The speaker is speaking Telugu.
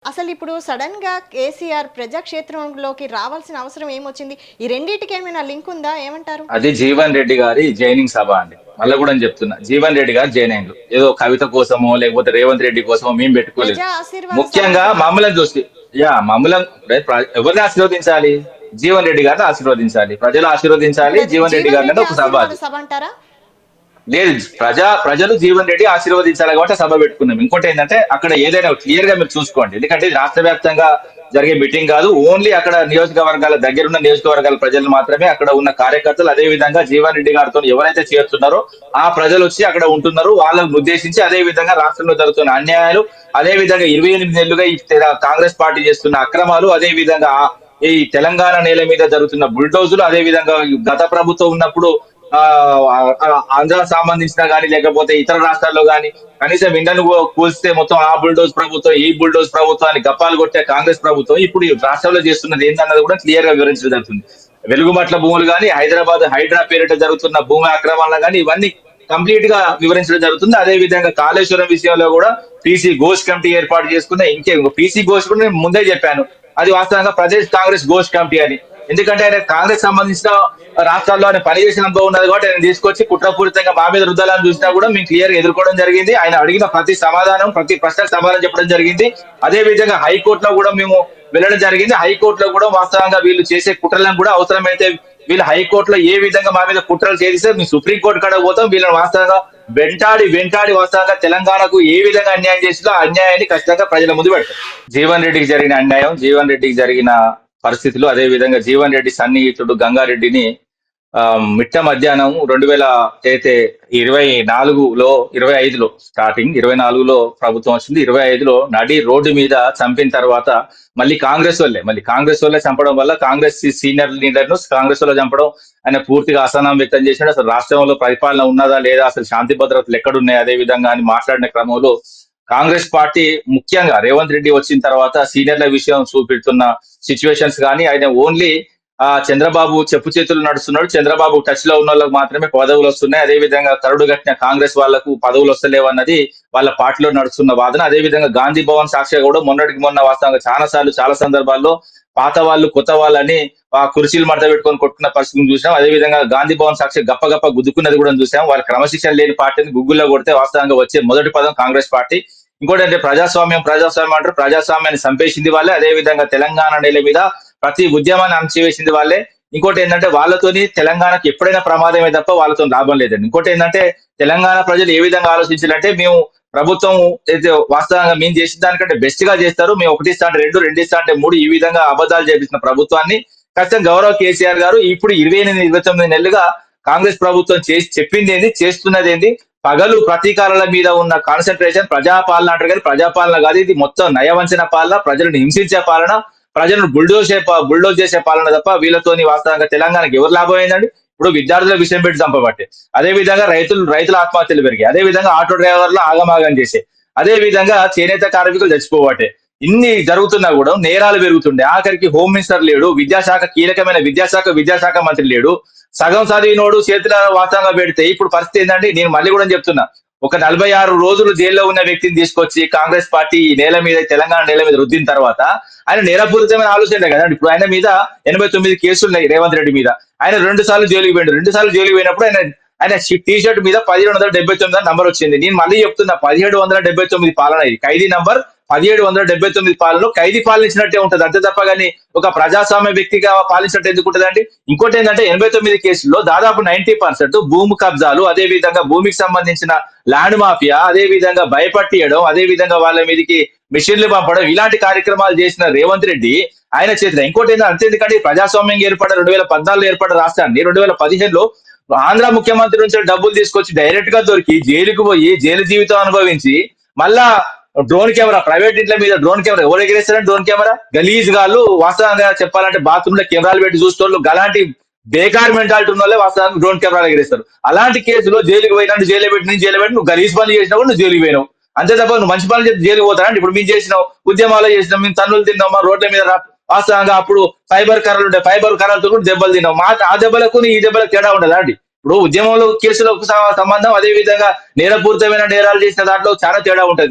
అసలిప్పుడు సడెన్‌గా కేసీఆర్ ప్రజాక్షేత్రంలోకి రావాల్సిన అవసరం ఏమొచ్చింది? ఈ రెండిటికి ఏమైనా లింక్ ఉందా? ఏమంటారు? అది జీవన్ రెడ్డి గారి జైనింగ్ సభ అండి. మళ్ళా కూడా నేను చెప్తున్నా. జీవన్ రెడ్డి గారు జైనింగ్లు. ఏదో కవిత కోసమో, లేకపోతే రేవంత్ రెడ్డి కోసమో మేము పెట్టుకోలేదు. ప్రజా ఆశీర్వాద సభ ముఖ్యంగా అంటున్నారు. మమ్మల్ని చూసి ఎవరిని ఆశీర్వదించాలి? జీవన్ రెడ్డి గారిని ఆశీర్వదించాలి. ప్రజలు ఆశీర్వదించాలి. ఇప్పుడు అది జీవన్ రెడ్డి జీవన్ గారిని రెడ్డి ఒక సభ ఆశీర్వాద అది. సభ అంటారా? లేదు, ప్రజలు జీవన్ రెడ్డి ఆశీర్వదించాలి కాబట్టి సభ పెట్టుకున్నాం. ఇంకోటి ఏంటంటే అక్కడ ఏదైనా క్లియర్ గా మీరు చూసుకోండి. ఎందుకంటే ఇది రాష్ట్ర వ్యాప్తంగా జరిగే మీటింగ్ కాదు. ఓన్లీ అక్కడ నియోజకవర్గాల దగ్గరున్న నియోజకవర్గాల ప్రజలు మాత్రమే, అక్కడ ఉన్న కార్యకర్తలు, అదే విధంగా జీవన్ రెడ్డి గారితో ఎవరైతే చేరుతున్నారో ఆ ప్రజలు వచ్చి అక్కడ ఉంటున్నారు. వాళ్ళని ఉద్దేశించి అదే విధంగా రాష్ట్రంలో జరుగుతున్న అన్యాయాలు, అదే విధంగా 28 నెలలుగా ఈ కాంగ్రెస్ పార్టీ చేస్తున్న అక్రమాలు, అదే విధంగా ఈ తెలంగాణ నేల మీద జరుగుతున్న బుల్డోజులు, అదే విధంగా గత ప్రభుత్వం ఉన్నప్పుడు ఆ ఆంధ్ర సంబంధించిన గానీ, లేకపోతే ఇతర రాష్ట్రాల్లో గానీ కనీసం ఇండను కూల్స్తే మొత్తం ఆ బుల్డోజ్ ప్రభుత్వం, ఈ బుల్డోజ్ ప్రభుత్వాన్ని గప్పాలు కొట్టే కాంగ్రెస్ ప్రభుత్వం ఇప్పుడు ఈ రాష్ట్రంలో చేస్తున్నది ఏందన్నది కూడా క్లియర్ గా వివరించడం జరుగుతుంది. వెలుగుమట్ల భూములు గానీ, హైదరాబాద్ హైడ్రా పేరిట జరుగుతున్న భూమి ఆక్రమణలు గానీ, ఇవన్నీ కంప్లీట్ గా వివరించడం జరుగుతుంది. అదే విధంగా కాళేశ్వరం విషయంలో కూడా పీసీ ఘోష్ కమిటీ ఏర్పాటు చేసుకున్న, పీసీ ఘోష్ కూడా నేను ముందే చెప్పాను, అది వాస్తవంగా ప్రదేశ్ కాంగ్రెస్ ఘోష్ కమిటీ అని. ఎందుకంటే ఆయన కాంగ్రెస్ సంబంధించిన రాష్ట్రాల్లో ఆయన పనిచేసిన అనుభవం ఉన్నది కాబట్టి ఆయన తీసుకొచ్చి కుట్రపూరితంగా మా మీద రుద్దాలని చూసినా కూడా మేము క్లియర్ గా ఎదుర్కోవడం జరిగింది. ఆయన అడిగిన ప్రతి సమాధానం, ప్రతి ప్రశ్నకు సమాధానం చెప్పడం జరిగింది. అదే విధంగా హైకోర్టులో కూడా మేము వెళ్ళడం జరిగింది. హైకోర్టులో కూడా వాస్తవంగా వీళ్ళు చేసే కుట్రలను కూడా అవసరమైతే వీళ్ళు హైకోర్టులో ఏ విధంగా మా మీద కుట్రలు చేస్తే మేము సుప్రీంకోర్టు కాడ పోతాం. వీళ్ళని వాస్తవంగా వెంటాడి వెంటాడి వాస్తవంగా తెలంగాణకు ఏ విధంగా అన్యాయం చేసిందో ఆ అన్యాయాన్ని ఖచ్చితంగా ప్రజల ముందు పెడతాం. జీవన్ రెడ్డికి జరిగిన అన్యాయం, జీవన్ రెడ్డికి జరిగిన పరిస్థితులు, అదే విధంగా జీవన్ రెడ్డి సన్నిహితుడు గంగారెడ్డిని మిట్ట మధ్యాహ్నం 2024లో 25లో స్టార్టింగ్ 24లో ప్రభుత్వం వచ్చింది. 25లో నడి రోడ్డు మీద చంపిన తర్వాత మళ్ళీ కాంగ్రెస్ వాళ్ళే చంపడం వల్ల కాంగ్రెస్ సీనియర్ లీడర్ ను కాంగ్రెస్ లో చంపడం, ఆయన పూర్తిగా అసహనం వ్యక్తం చేశాడు. అసలు రాష్ట్రంలో పరిపాలన ఉన్నదా లేదా, అసలు శాంతి భద్రతలు ఎక్కడున్నాయి, అదే విధంగా అని మాట్లాడిన క్రమంలో కాంగ్రెస్ పార్టీ ముఖ్యంగా రేవంత్ రెడ్డి వచ్చిన తర్వాత సీనియర్ల విషయం చూపెడుతున్న సిచ్యువేషన్స్ కానీ, ఆయన ఓన్లీ చంద్రబాబు చెప్పు చేతులు నడుస్తున్నాడు, చంద్రబాబు టచ్ లో ఉన్న వాళ్ళకి మాత్రమే పదవులు వస్తున్నాయి, అదే విధంగా కరుడు కట్టిన కాంగ్రెస్ వాళ్లకు పదవులు వస్తలేవు అన్నది వాళ్ళ పార్టీలో నడుస్తున్న వాదన. అదే విధంగా గాంధీ భవన్ సాక్షిగా కూడా మొన్నటికి మొన్న వాస్తవంగా చాలా సందర్భాల్లో పాత వాళ్ళు కొత్త వాళ్ళని ఆ కుర్చీలు మడత పెట్టుకొని కొట్టుకున్న పరిస్థితిని చూసాం. అదే విధంగా గాంధీ భవన్ సాక్షి గప్ప గుద్దుకున్నది కూడా చూసాం. వాళ్ళ క్రమశిక్షణ లేని పార్టీని గుగ్గుల్లో కొడితే వాస్తవంగా వచ్చే మొదటి పదం కాంగ్రెస్ పార్టీ. ఇంకోటి అంటే ప్రజాస్వామ్యం అంటారు, ప్రజాస్వామ్యాన్ని చంపేసింది వాళ్ళే. అదే విధంగా తెలంగాణ నేల మీద ప్రతి ఉద్యమాన్ని అణచివేసింది వాళ్ళే. ఇంకోటి ఏంటంటే వాళ్ళతోని తెలంగాణకి ఎప్పుడైనా ప్రమాదమే తప్ప వాళ్ళతో లాభం లేదండి. ఇంకోటి ఏంటంటే తెలంగాణ ప్రజలు ఏ విధంగా ఆలోచించాలంటే, మేము ప్రభుత్వం అయితే వాస్తవంగా మేము చేసిన దానికంటే బెస్ట్ గా చేస్తారు, మేము 1 ఇస్తా అంటే 2, 2 ఇస్తా అంటే 3, ఈ విధంగా అబద్ధాలు చేపిస్తున్న ప్రభుత్వాన్ని ఖచ్చితంగా గౌరవ్ కేసీఆర్ గారు ఇప్పుడు 28, 29 నెలలుగా కాంగ్రెస్ ప్రభుత్వం చేసి చెప్పింది ఏంది, చేస్తున్నది ఏంది, పగలు ప్రతీకారాల మీద ఉన్న కాన్సన్ట్రేషన్ ప్రజాపాలన అంటారు కానీ ప్రజాపాలన కాదు, ఇది మొత్తం నయవంచన పాలన, ప్రజలను హింసించే పాలన, ప్రజలను బుల్డోజ్ చేసే పాలన తప్ప వీళ్ళతోని వాస్తవంగా తెలంగాణకి ఎవరు లాభం అయిందండి? ఇప్పుడు విద్యార్థుల విషయం పెట్టి చంపబట్టే, అదే విధంగా రైతుల ఆత్మహత్యలు పెరిగాయి, అదే విధంగా ఆటో డ్రైవర్లు ఆగమాగం చేసే, అదే విధంగా చేనేత కార్మికులు చచ్చిపోవట్టే. ఇన్ని జరుగుతున్నా కూడా నేరాలు పెరుగుతుండే. ఆఖరికి హోమ్ మినిస్టర్ లేడు, విద్యాశాఖ కీలకమైన విద్యాశాఖ మంత్రి లేడు. సగం చదివినోడు చేతుల వాస్తవంగా పెడితే ఇప్పుడు పరిస్థితి ఏంటంటే, నేను మళ్ళీ కూడా చెప్తున్నా, ఒక 46 రోజులు జైల్లో ఉన్న వ్యక్తిని తీసుకొచ్చి కాంగ్రెస్ పార్టీ ఈ నేల మీద, తెలంగాణ నేల మీద రుద్దిన తర్వాత ఆయన నేరపూరితమైన ఆలోచన కదండి. ఇప్పుడు ఆయన మీద 89 కేసులు ఉన్నాయి రేవంత్ రెడ్డి మీద. ఆయన 2 సార్లు జైలుకి పోయిండు. 2 సార్లు జైలుకి పోయినప్పుడు ఆయన టీ షర్ట్ మీద 1779 నంబర్ వచ్చింది. నేను మళ్ళీ చెప్తున్నా, 1779 పాలన ఇది. ఖైదీ నంబర్ 1779 పాలనలో ఖైదీ పాలించినట్టే ఉంటది, అంతే తప్ప కానీ ఒక ప్రజాస్వామ్య వ్యక్తిగా పాలించినట్టు ఎందుకు ఉంటదండి? ఇంకోటి ఏంటంటే 89 కేసుల్లో దాదాపు 90% భూమి కబ్జాలు, అదే విధంగా భూమికి సంబంధించిన ల్యాండ్ మాఫియా, అదే విధంగా భయపట్టియడం, అదే విధంగా వాళ్ళ మీదకి మిషన్లు పంపడం, ఇలాంటి కార్యక్రమాలు చేసిన రేవంత్ రెడ్డి ఆయన చేతిలో. ఇంకోటి ఏంటంటే అంతేందుకంటే ప్రజాస్వామ్యం ఏర్పడ్డ 2014లో ఏర్పడ్డ రాష్ట్రాన్ని 2015లో ఆంధ్ర ముఖ్యమంత్రి నుంచి డబ్బులు తీసుకొచ్చి డైరెక్ట్ గా దొరికి జైలుకు పోయి జైలు జీవితం అనుభవించి మళ్ళా డ్రోన్ కెమెరా, ప్రైవేట్ ఇంట్ల మీద డ్రోన్ కెమెరా ఎవరు ఎగిరేస్తారంటే డ్రోన్ కెమెరా గలీజ్ గాళ్ళు, వాస్తవంగా చెప్పాలంటే బాత్రూమ్ లో కెమెరాలు పెట్టి చూసేటోళ్ళు, అలాంటి బేకార్ మెంటాలిటీ ఉన్న వాళ్ళే వాస్తవానికి డ్రోన్ కెమెరాలు ఎగిరేస్తారు. అలాంటి కేసులో జైలుకి పోయినట్టు జైలు పెట్టి నువ్వు గలీజ్ పనులు చేసినప్పుడు నువ్వు జైలుకి పోయినావు, అంతే తప్ప నువ్వు మంచి పనులు చేసి జైలుకి పోతారా? ఇప్పుడు మేము చేసినాం, ఉద్యమాలు చేసినాం, మేము తన్నులు తిన్నాం, మా రోడ్ల మీద వాస్తవంగా అప్పుడు ఫైబర్ కర్రలతో కూడా దెబ్బలు తిన్నాం. ఆ దెబ్బలకు ఈ దెబ్బలకు తేడా ఉండదా అండి? ఇప్పుడు ఉద్యమంలో కేసులకు సంబంధం, అదే విధంగా నేరపూరితమైన నేరాలు చేసిన దాంట్లో చాలా తేడా ఉంటది.